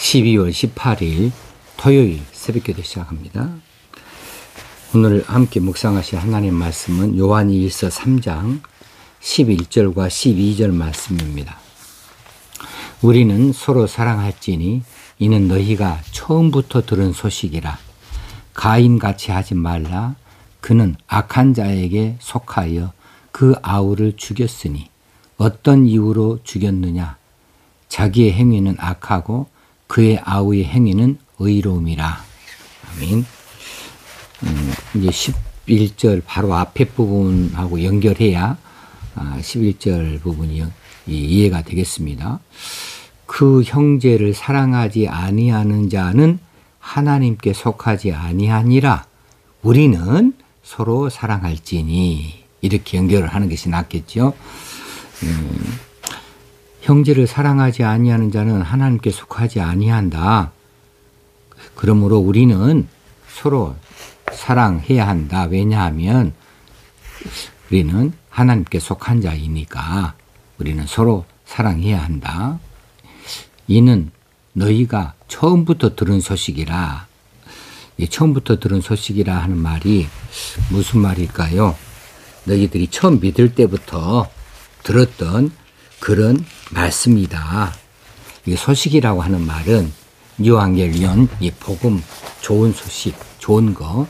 12월 18일 토요일 새벽기도 시작합니다. 오늘 함께 묵상하실 하나님 말씀은 요한일서 3장 11절과 12절 말씀입니다. 우리는 서로 사랑할지니 이는 너희가 처음부터 들은 소식이라. 가인같이 하지 말라. 그는 악한 자에게 속하여 그 아우를 죽였으니 어떤 이유로 죽였느냐. 자기의 행위는 악하고 그의 아우의 행위는 의로움이라. 아멘. 이제 11절 바로 앞에 부분하고 연결해야 11절 부분이 이해가 되겠습니다. 그 형제를 사랑하지 아니하는 자는 하나님께 속하지 아니하니라. 우리는 서로 사랑할지니. 이렇게 연결을 하는 것이 낫겠죠. 형제를 사랑하지 아니하는 자는 하나님께 속하지 아니한다. 그러므로 우리는 서로 사랑해야 한다. 왜냐하면 우리는 하나님께 속한 자이니까 우리는 서로 사랑해야 한다. 이는 너희가 처음부터 들은 소식이라. 처음부터 들은 소식이라 하는 말이 무슨 말일까요? 너희들이 처음 믿을 때부터 들었던 그런 말씀이다. 이 소식이라고 하는 말은 뉴앙겔리온, 이 복음, 좋은 소식, 좋은 거,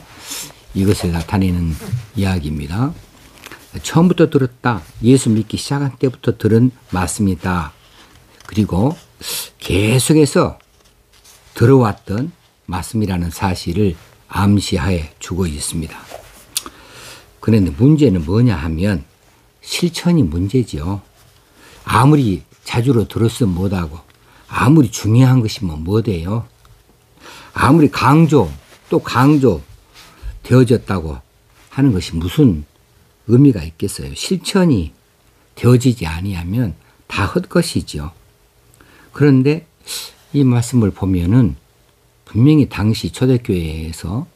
이것을 나타내는 이야기입니다. 처음부터 들었다. 예수 믿기 시작한 때부터 들은 말씀이다. 그리고 계속해서 들어왔던 말씀이라는 사실을 암시하여 주고 있습니다. 그런데 문제는 뭐냐 하면 실천이 문제죠. 아무리 자주로 들었으면 못하고 아무리 중요한 것이면 못해요. 아무리 또 강조 되어졌다고 하는 것이 무슨 의미가 있겠어요. 실천이 되어지지 아니하면 다 헛것이죠. 그런데 이 말씀을 보면은 분명히 당시 초대교회에서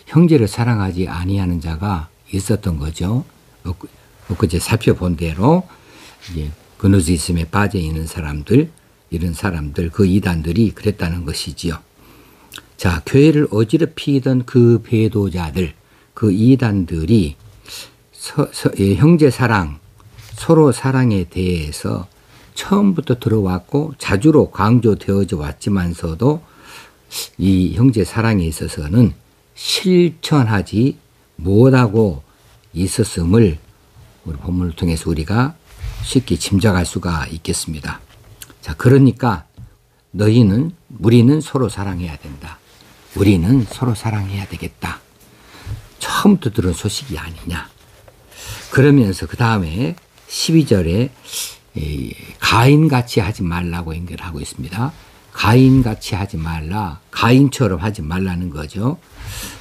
형제를 사랑하지 아니하는 자가 있었던 거죠. 엊그제 살펴본 대로 이제 그노시즘에 빠져 있는 사람들, 이런 사람들, 그 이단들이 그랬다는 것이지요. 자, 교회를 어지럽히던 그 배도자들, 그 이단들이 형제 사랑, 서로 사랑에 대해서 처음부터 들어왔고 자주로 강조되어져 왔지만서도 이 형제 사랑에 있어서는 실천하지 못하고 있었음을 우리 본문을 통해서 우리가 쉽게 짐작할 수가 있겠습니다. 자, 그러니까 우리는 서로 사랑해야 된다. 우리는 서로 사랑해야 되겠다. 처음부터 들은 소식이 아니냐. 그러면서 그 다음에 12절에 가인같이 하지 말라고 연결하고 있습니다. 가인같이 하지 말라. 가인처럼 하지 말라는 거죠.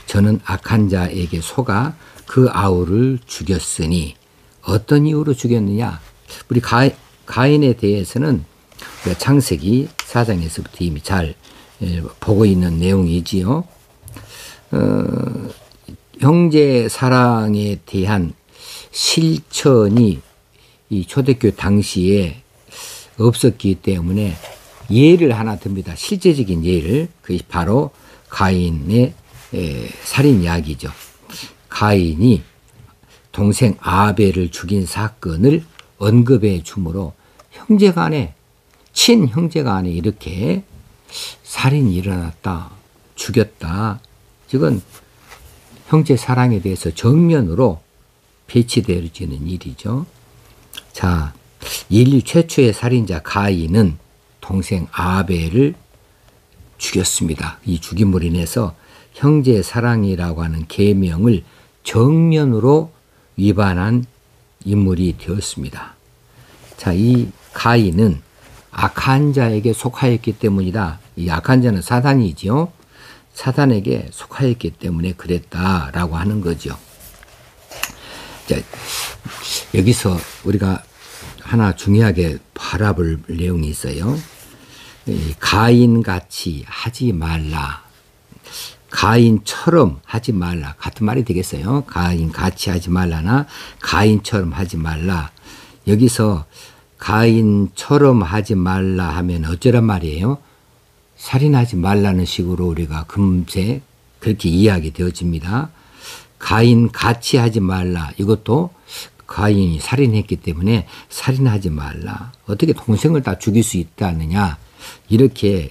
저는 악한 자에게 속아 그 아우를 죽였으니 어떤 이유로 죽였느냐. 우리 가인에 대해서는 창세기 4장에서부터 이미 잘 보고 있는 내용이지요. 형제 사랑에 대한 실천이 이 초대교회 당시에 없었기 때문에 예를 하나 듭니다. 실제적인 예를. 그것이 바로 가인의 살인 이야기죠. 가인이 동생 아벨을 죽인 사건을 언급해 주므로 형제간에, 친형제간에 이렇게 살인이 일어났다, 죽였다. 이건 형제 사랑에 대해서 정면으로 배치되어지는 일이죠. 자, 인류 최초의 살인자 가인은 동생 아벨을 죽였습니다. 이 죽임으로 인해서 형제 사랑이라고 하는 계명을 정면으로 위반한 인물이 되었습니다. 자, 이 가인은 악한 자에게 속하였기 때문이다. 이 악한 자는 사단이지요. 사단에게 속하였기 때문에 그랬다라고 하는 거죠. 자, 여기서 우리가 하나 중요하게 바라볼 내용이 있어요. 가인같이 하지 말라. 가인처럼 하지 말라. 같은 말이 되겠어요. 가인같이 하지 말라나 가인처럼 하지 말라. 여기서 가인처럼 하지 말라 하면 어쩌란 말이에요? 살인하지 말라는 식으로 우리가 금세 그렇게 이해하게 되어집니다. 가인 같이 하지 말라. 이것도 가인이 살인했기 때문에 살인하지 말라. 어떻게 동생을 다 죽일 수 있다느냐. 이렇게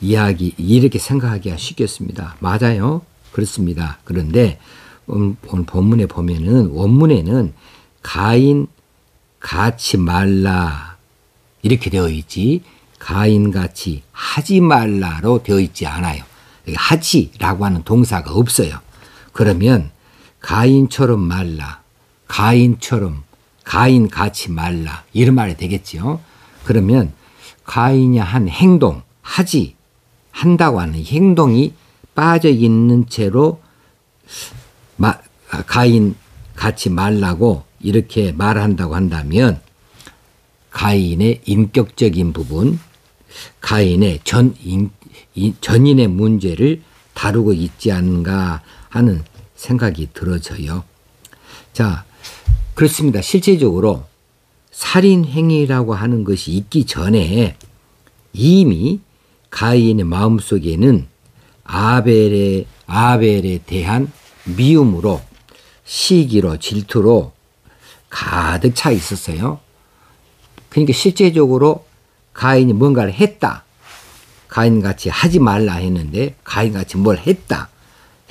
이렇게 생각하기가 쉽겠습니다. 맞아요. 그렇습니다. 그런데 오늘 본문에 보면은 원문에는 가인 같이 말라 이렇게 되어 있지 가인같이 하지 말라로 되어 있지 않아요. 하지라고 하는 동사가 없어요. 그러면 가인처럼 말라, 가인같이 말라 이런 말이 되겠죠. 그러면 가인이 한 행동, 한다고 하는 행동이 빠져 있는 채로 가인같이 말라고 이렇게 말한다고 한다면 가인의 인격적인 부분, 가인의 전인의 문제를 다루고 있지 않은가 하는 생각이 들어져요. 자, 그렇습니다. 실제적으로 살인행위라고 하는 것이 있기 전에 이미 가인의 마음속에는 아벨에 대한 미움으로 시기로 질투로 가득 차 있었어요. 그러니까 실제적으로 가인이 뭔가를 했다. 가인같이 하지 말라 했는데 가인같이 뭘 했다.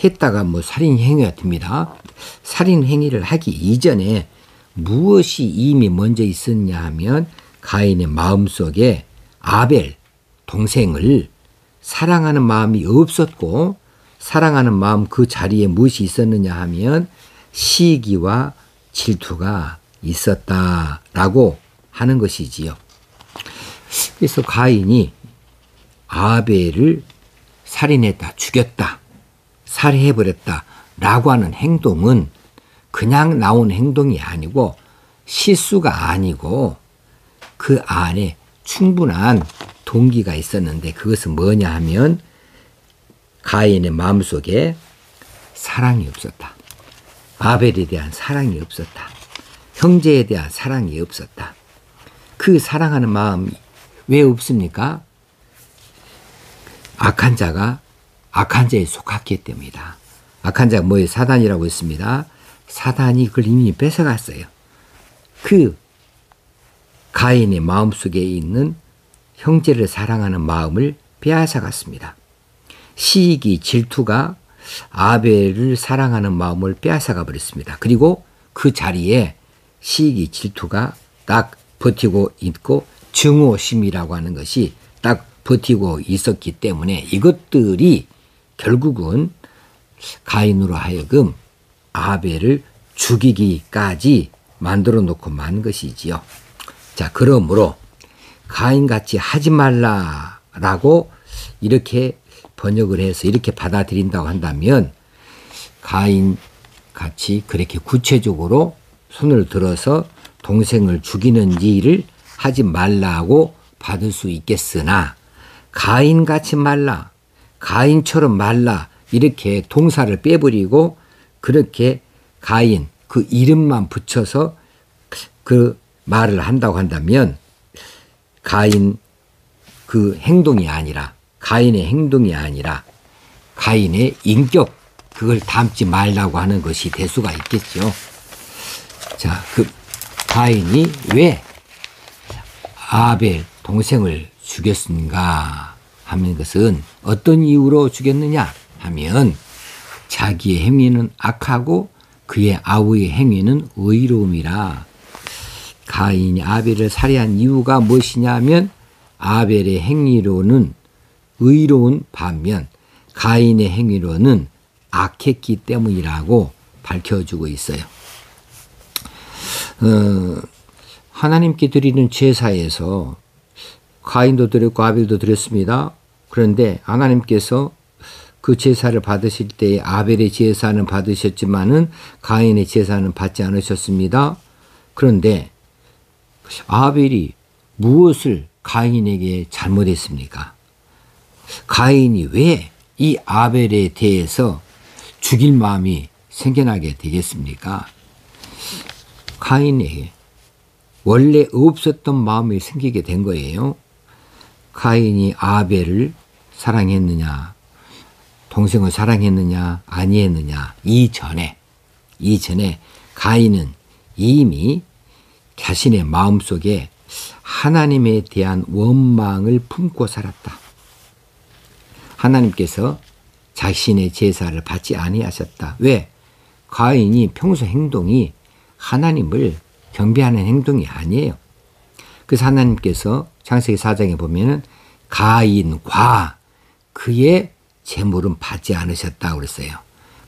했다가 뭐 살인행위가 됩니다. 살인행위를 하기 이전에 무엇이 이미 먼저 있었냐 하면 가인의 마음속에 아벨 동생을 사랑하는 마음이 없었고 사랑하는 마음 그 자리에 무엇이 있었느냐 하면 시기와 질투가 있었다라고 하는 것이지요. 그래서 가인이 아벨을 살인했다, 죽였다, 살해해버렸다 라고 하는 행동은 그냥 나온 행동이 아니고 실수가 아니고 그 안에 충분한 동기가 있었는데 그것은 뭐냐 하면 가인의 마음속에 사랑이 없었다. 아벨에 대한 사랑이 없었다. 형제에 대한 사랑이 없었다. 그 사랑하는 마음이 왜 없습니까? 악한 자가 악한 자에 속했기 때문이다. 악한 자가 뭐예요? 사단이라고 했습니다. 사단이 그걸 이미 뺏어갔어요. 그 가인의 마음속에 있는 형제를 사랑하는 마음을 빼앗아갔습니다. 시기, 질투가 아벨을 사랑하는 마음을 빼앗아가 버렸습니다. 그리고 그 자리에 시기, 질투가 딱 버티고 있고 증오심이라고 하는 것이 딱 버티고 있었기 때문에 이것들이 결국은 가인으로 하여금 아벨을 죽이기까지 만들어 놓고 만 것이지요. 자, 그러므로 가인같이 하지 말라라고 이렇게 번역을 해서 이렇게 받아들인다고 한다면 가인같이 그렇게 구체적으로 손을 들어서 동생을 죽이는 일을 하지 말라고 받을 수 있겠으나 가인같이 말라, 가인처럼 말라 이렇게 동사를 빼버리고 그렇게 가인 그 이름만 붙여서 그 말을 한다고 한다면 가인 그 행동이 아니라 가인의 행동이 아니라 가인의 인격 그걸 담지 말라고 하는 것이 될 수가 있겠죠. 자, 그 가인이 왜 아벨 동생을 죽였는가 하는 것은 어떤 이유로 죽였느냐 하면 자기의 행위는 악하고 그의 아우의 행위는 의로움이라. 가인이 아벨을 살해한 이유가 무엇이냐 하면 아벨의 행위로는 의로운 반면 가인의 행위로는 악했기 때문이라고 밝혀주고 있어요. 하나님께 드리는 제사에서 가인도 드렸고 아벨도 드렸습니다. 그런데 하나님께서 그 제사를 받으실 때 아벨의 제사는 받으셨지만은 가인의 제사는 받지 않으셨습니다. 그런데 아벨이 무엇을 가인에게 잘못했습니까? 가인이 왜 이 아벨에 대해서 죽일 마음이 생겨나게 되겠습니까? 가인에게 원래 없었던 마음이 생기게 된 거예요. 가인이 아벨을 사랑했느냐, 동생을 사랑했느냐, 아니했느냐, 이전에 가인은 이미 자신의 마음속에 하나님에 대한 원망을 품고 살았다. 하나님께서 자신의 제사를 받지 아니하셨다. 왜? 가인이 평소 행동이 하나님을 경배하는 행동이 아니에요. 그래서 하나님께서 창세기 4장에 보면은 가인과 그의 제물은 받지 않으셨다고 그랬어요.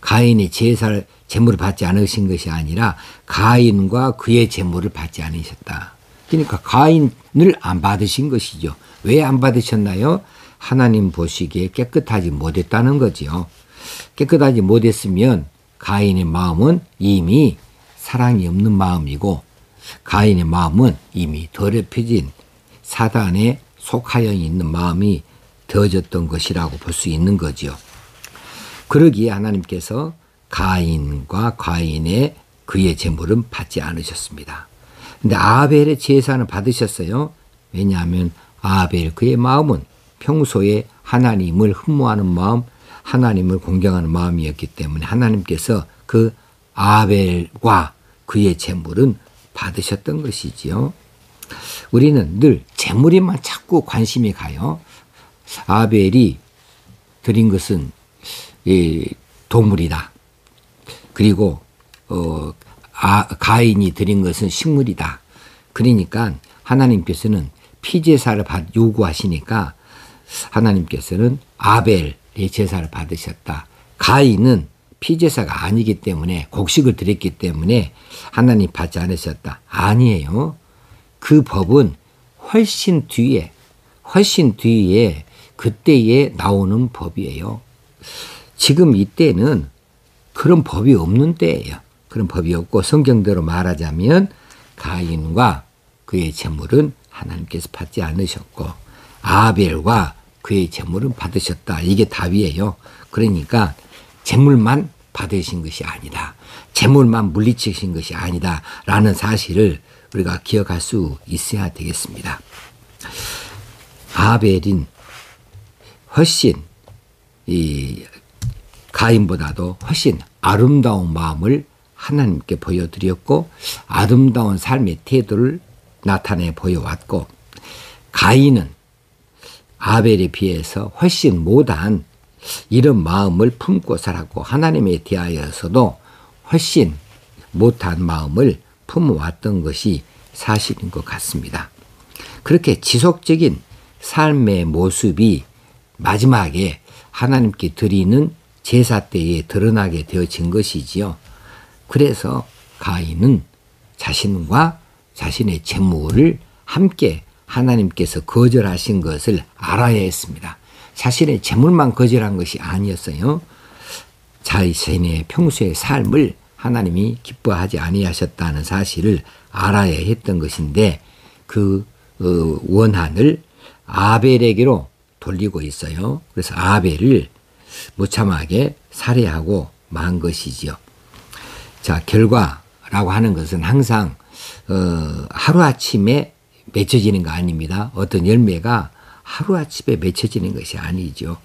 가인이 제물을 받지 않으신 것이 아니라 가인과 그의 제물을 받지 않으셨다. 그러니까 가인을 안 받으신 것이죠. 왜 안 받으셨나요? 하나님 보시기에 깨끗하지 못했다는 거지요. 깨끗하지 못했으면 가인의 마음은 이미 사랑이 없는 마음이고 가인의 마음은 이미 더럽혀진 사단에 속하여 있는 마음이 되어졌던 것이라고 볼 수 있는 거지요. 그러기에 하나님께서 가인과 가인의 그의 제물은 받지 않으셨습니다. 근데 아벨의 제사는 받으셨어요. 왜냐하면 아벨 그의 마음은 평소에 하나님을 흠모하는 마음, 하나님을 공경하는 마음이었기 때문에 하나님께서 그 아벨과 그의 제물은 받으셨던 것이지요. 우리는 늘 제물에만 자꾸 관심이 가요. 아벨이 드린 것은 동물이다. 그리고 가인이 드린 것은 식물이다. 그러니까 하나님께서는 피제사를 요구하시니까 하나님께서는 아벨의 제사를 받으셨다. 가인은 피제사가 아니기 때문에 곡식을 드렸기 때문에 하나님 받지 않으셨다. 아니에요. 그 법은 훨씬 뒤에 그때에 나오는 법이에요. 지금 이때는 그런 법이 없는 때예요. 그런 법이 없고 성경대로 말하자면 가인과 그의 제물은 하나님께서 받지 않으셨고 아벨과 그의 제물은 받으셨다. 이게 답이에요. 그러니까 제물만 받으신 것이 아니다. 제물만 물리치신 것이 아니다. 라는 사실을 우리가 기억할 수 있어야 되겠습니다. 아벨은 훨씬 가인보다도 훨씬 아름다운 마음을 하나님께 보여드렸고 아름다운 삶의 태도를 나타내 보여왔고 가인은 아벨에 비해서 훨씬 못한 이런 마음을 품고 살았고 하나님에 대하여서도 훨씬 못한 마음을 품어왔던 것이 사실인 것 같습니다. 그렇게 지속적인 삶의 모습이 마지막에 하나님께 드리는 제사 때에 드러나게 되어진 것이지요. 그래서 가인은 자신과 자신의 제물을 함께 하나님께서 거절하신 것을 알아야 했습니다. 자신의 제물만 거절한 것이 아니었어요. 자신의 평소의 삶을 하나님이 기뻐하지 아니하셨다는 사실을 알아야 했던 것인데 그 원한을 아벨에게로 돌리고 있어요. 그래서 아벨을 무참하게 살해하고 만 것이지요. 자, 결과라고 하는 것은 항상 하루아침에 맺혀지는 거 아닙니다. 어떤 열매가 하루아침에 맺혀지는 것이 아니죠.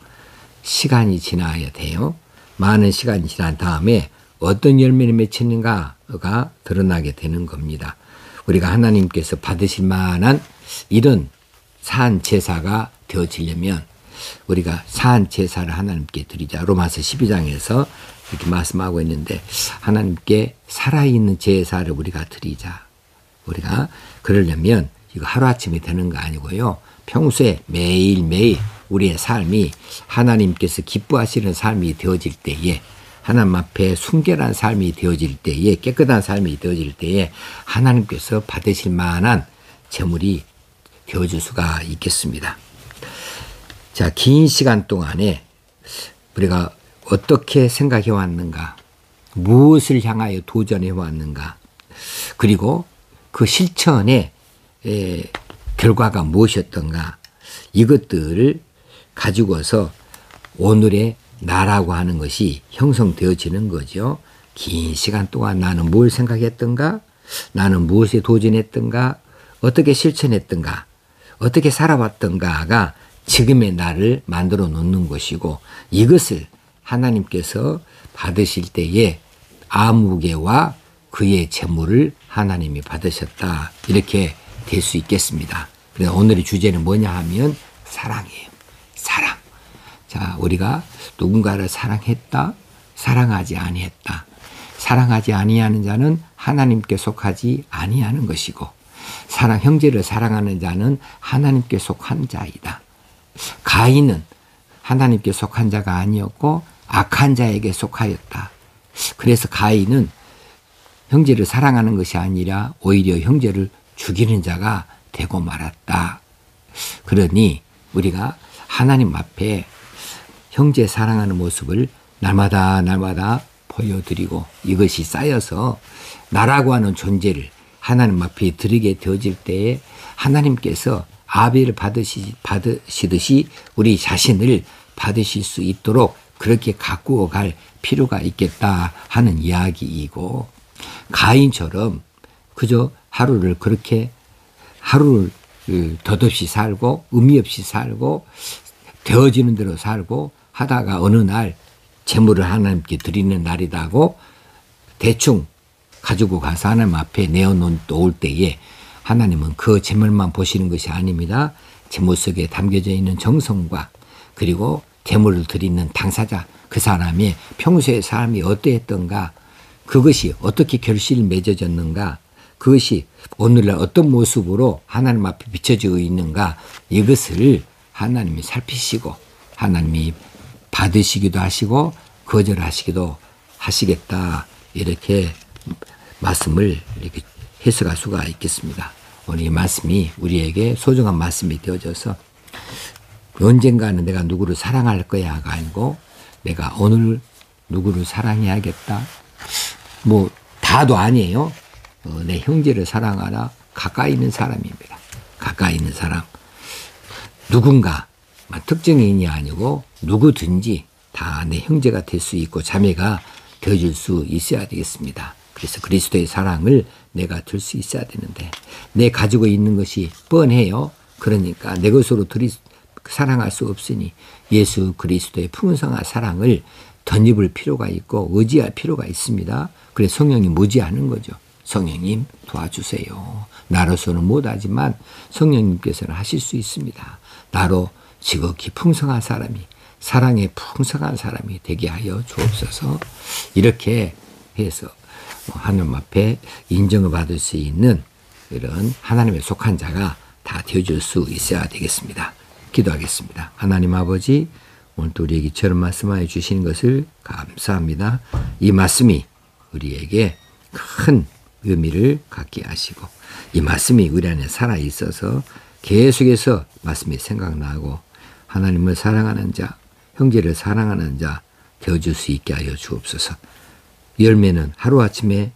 시간이 지나야 돼요. 많은 시간이 지난 다음에 어떤 열매를 맺히는가가 드러나게 되는 겁니다. 우리가 하나님께서 받으실 만한 이런 산 제사가 되어지려면 우리가 산 제사를 하나님께 드리자. 로마서 12장에서 이렇게 말씀하고 있는데 하나님께 살아있는 제사를 우리가 드리자. 우리가 그러려면 이거 하루아침에 되는 거 아니고요. 평소에 매일매일 우리의 삶이 하나님께서 기뻐하시는 삶이 되어질 때에 하나님 앞에 순결한 삶이 되어질 때에 깨끗한 삶이 되어질 때에 하나님께서 받으실 만한 제물이 되어줄 수가 있겠습니다. 자, 긴 시간 동안에 우리가 어떻게 생각해 왔는가, 무엇을 향하여 도전해 왔는가, 그리고 그 실천의 결과가 무엇이었던가, 이것들을 가지고서 오늘의 나라고 하는 것이 형성되어지는 거죠. 긴 시간 동안 나는 뭘 생각했던가, 나는 무엇에 도전했던가, 어떻게 실천했던가, 어떻게 살아왔던가가 지금의 나를 만들어 놓는 것이고, 이것을 하나님께서 받으실 때에 아무개와 그의 재물을 하나님이 받으셨다, 이렇게 될 수 있겠습니다. 그래서 오늘의 주제는 뭐냐 하면 사랑이에요. 사랑. 자, 우리가 누군가를 사랑했다, 사랑하지 아니했다. 사랑하지 아니하는 자는 하나님께 속하지 아니하는 것이고, 형제를 사랑하는 자는 하나님께 속한 자이다. 가인은 하나님께 속한 자가 아니었고 악한 자에게 속하였다. 그래서 가인은 형제를 사랑하는 것이 아니라 오히려 형제를 죽이는 자가 되고 말았다. 그러니 우리가 하나님 앞에 형제 사랑하는 모습을 날마다 보여드리고, 이것이 쌓여서 나라고 하는 존재를 하나님 앞에 드리게 되어질 때에 하나님께서 아벨을 받으시듯이 우리 자신을 받으실 수 있도록 그렇게 가꾸어 갈 필요가 있겠다 하는 이야기이고, 가인처럼 그저 하루를 덧없이 살고 의미 없이 살고 되어지는 대로 살고 하다가 어느 날 재물을 하나님께 드리는 날이다고 대충 가지고 가서 하나님 앞에 내어놓을 때에 하나님은 그 재물만 보시는 것이 아닙니다. 재물 속에 담겨져 있는 정성과, 그리고 재물을 드리는 당사자, 그 사람의 평소의 삶이 어떠했던가, 그것이 어떻게 결실이 맺어졌는가, 그것이 오늘날 어떤 모습으로 하나님 앞에 비춰지고 있는가, 이것을 하나님이 살피시고 하나님이 받으시기도 하시고 거절하시기도 하시겠다, 이렇게 말씀을 이렇게 해석할 수가 있겠습니다. 오늘 이 말씀이 우리에게 소중한 말씀이 되어져서 언젠가는 내가 누구를 사랑할 거야가 아니고 내가 오늘 누구를 사랑해야겠다, 뭐 다도 아니에요. 내 형제를 사랑하라. 가까이 있는 사람입니다. 가까이 있는 사람. 누군가 특정인이 아니고 누구든지 다 내 형제가 될 수 있고 자매가 되어줄 수 있어야 되겠습니다. 그래서 그리스도의 사랑을 내가 들 수 있어야 되는데, 내 가지고 있는 것이 뻔해요. 그러니까 내 것으로 사랑할 수 없으니 예수 그리스도의 풍성한 사랑을 덧입을 필요가 있고 의지할 필요가 있습니다. 그래서 성령님 의지하는 거죠. 성령님 도와주세요. 나로서는 못하지만 성령님께서는 하실 수 있습니다. 나로 지극히 풍성한 사람이, 사랑의 풍성한 사람이 되게 하여 주옵소서. 이렇게 해서 하나님 앞에 인정을 받을 수 있는 이런 하나님의 속한 자가 다 되어줄 수 있어야 되겠습니다. 기도하겠습니다. 하나님 아버지, 오늘 또 우리에게 저런 말씀하여 주시는 것을 감사합니다. 이 말씀이 우리에게 큰 의미를 갖게 하시고, 이 말씀이 우리 안에 살아있어서 계속해서 말씀이 생각나고 하나님을 사랑하는 자, 형제를 사랑하는 자 되어줄 수 있게 하여 주옵소서. 열매는 하루아침에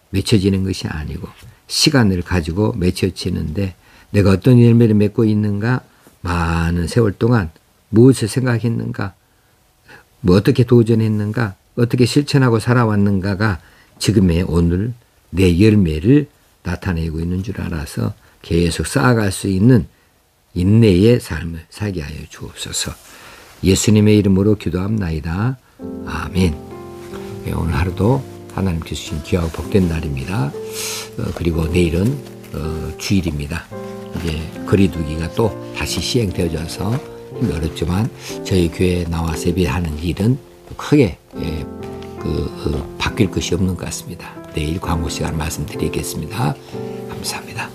맺혀지는 것이 아니고 시간을 가지고 맺혀지는데, 내가 어떤 열매를 맺고 있는가, 많은 세월 동안 무엇을 생각했는가, 뭐 어떻게 도전했는가, 어떻게 실천하고 살아왔는가가 지금의 오늘 내 열매를 나타내고 있는 줄 알아서 계속 쌓아갈 수 있는 인내의 삶을 살게 하여 주옵소서. 예수님의 이름으로 기도합나이다. 아멘. 오늘 하루도 하나님께서 주신 귀하고 복된 날입니다. 그리고 내일은 주일입니다. 이제 거리두기가 또 다시 시행되어져서 어렵지만 저희 교회에 나와서 예배하는 일은 크게 바뀔 것이 없는 것 같습니다. 내일 광고 시간 말씀드리겠습니다. 감사합니다.